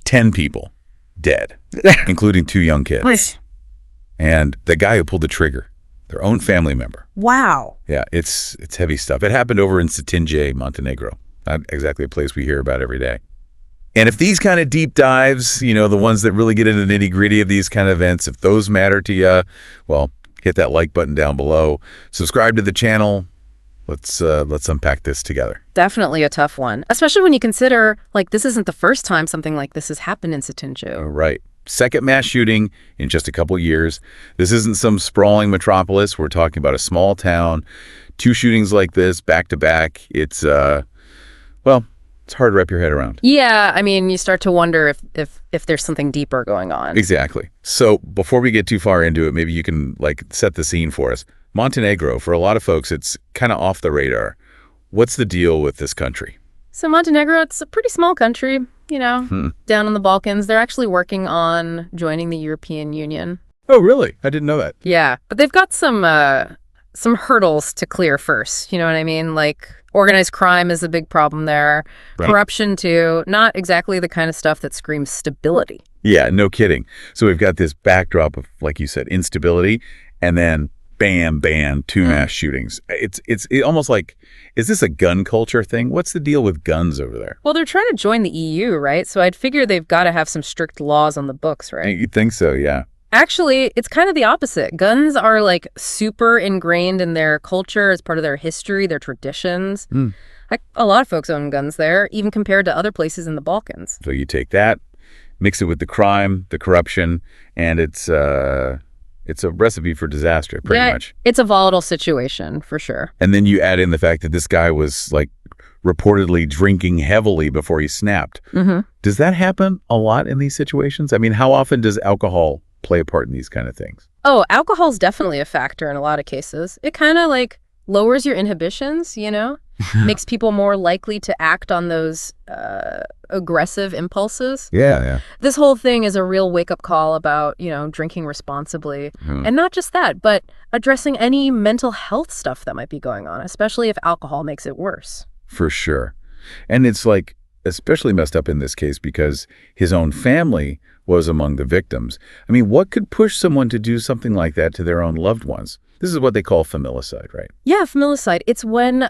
10 people dead, including 2 young kids. And the guy who pulled the trigger, their own family member. Wow. Yeah, it's heavy stuff. It happened over in Cetinje, Montenegro. Not exactly a place we hear about every day. And if these kind of deep dives, the ones that really get into the nitty-gritty of these kind of events, if those matter to you, well, hit that like button down below. Subscribe to the channel. Let's unpack this together. Definitely a tough one, especially when you consider, this isn't the first time something like this has happened in Cetinje. Right. Second mass shooting in just a couple years. This isn't some sprawling metropolis. We're talking about a small town. 2 shootings like this, back to back. It's, it's hard to wrap your head around. Yeah, I mean, you start to wonder if there's something deeper going on. Exactly. So before we get too far into it, maybe you can set the scene for us. Montenegro, for a lot of folks, it's kind of off the radar. What's the deal with this country? So Montenegro, it's a pretty small country, down in the Balkans. They're actually working on joining the European Union. Oh, really? I didn't know that. Yeah, but they've got some hurdles to clear first. You know what I mean? Organized crime is a big problem there. Right. Corruption, too. Not exactly the kind of stuff that screams stability. Yeah, no kidding. So we've got this backdrop of, like you said, instability, and then bam, 2 mass shootings. It's almost like, is this a gun culture thing? What's the deal with guns over there? Well, they're trying to join the EU, right? So I'd figure they've got to have some strict laws on the books, right? You'd think so, yeah. Actually, it's kind of the opposite. Guns are super ingrained in their culture as part of their history, their traditions. A lot of folks own guns there, even compared to other places in the Balkans. So you take that, mix it with the crime, the corruption, and it's a recipe for disaster, pretty much. It's a volatile situation, for sure. And then you add in the fact that this guy was, reportedly drinking heavily before he snapped. Does that happen a lot in these situations? I mean, how often does alcohol play a part in these kind of things? Oh, alcohol's definitely a factor in a lot of cases. It kind of, lowers your inhibitions, makes people more likely to act on those aggressive impulses. Yeah. This whole thing is a real wake-up call about, drinking responsibly. And not just that, but addressing any mental health stuff that might be going on, especially if alcohol makes it worse. For sure. And it's especially messed up in this case because his own family was among the victims. I mean, what could push someone to do something like that to their own loved ones? This is what they call familicide, right? Yeah, familicide. It's when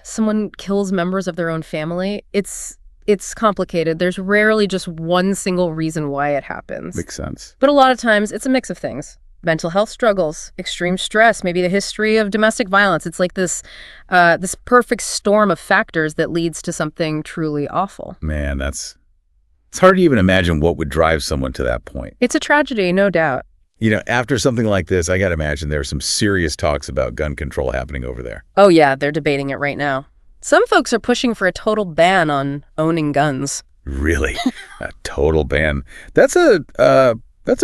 someone kills members of their own family. It's complicated. There's rarely just one single reason why it happens. Makes sense. But a lot of times, it's a mix of things. Mental health struggles, extreme stress, maybe the history of domestic violence. It's this perfect storm of factors that leads to something truly awful. Man, it's hard to even imagine what would drive someone to that point. It's a tragedy, no doubt. After something like this, I got to imagine there are some serious talks about gun control happening over there. Oh, yeah, they're debating it right now. Some folks are pushing for a total ban on owning guns. Really? A total ban? That's a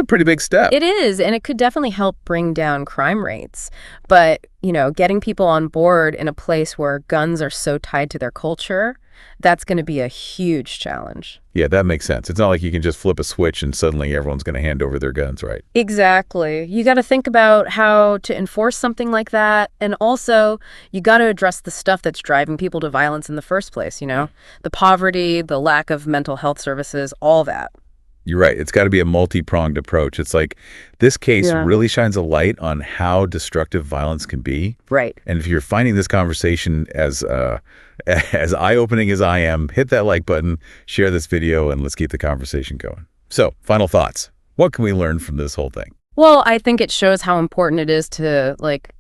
pretty big step. It is, and it could definitely help bring down crime rates. But, getting people on board in a place where guns are so tied to their culture, that's going to be a huge challenge. Yeah, that makes sense. It's not like you can just flip a switch and suddenly everyone's going to hand over their guns, right? Exactly. You got to think about how to enforce something like that. And also, you got to address the stuff that's driving people to violence in the first place, the poverty, the lack of mental health services, all that. You're right. It's got to be a multi-pronged approach. It's this case really shines a light on how destructive violence can be. Right. And if you're finding this conversation as eye-opening as I am, hit that like button, share this video, and let's keep the conversation going. So, final thoughts. What can we learn from this whole thing? Well, I think it shows how important it is to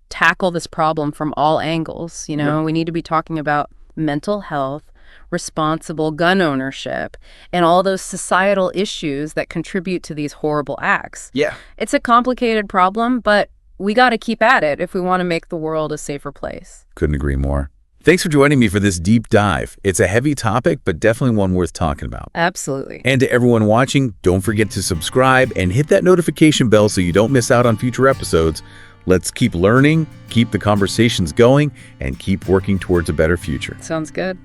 tackle this problem from all angles. We need to be talking about mental health, responsible gun ownership, and all those societal issues that contribute to these horrible acts. Yeah. It's a complicated problem, but we got to keep at it if we want to make the world a safer place. Couldn't agree more. Thanks for joining me for this deep dive. It's a heavy topic, but definitely one worth talking about. Absolutely. And to everyone watching, don't forget to subscribe and hit that notification bell so you don't miss out on future episodes. Let's keep learning, keep the conversations going, and keep working towards a better future. Sounds good.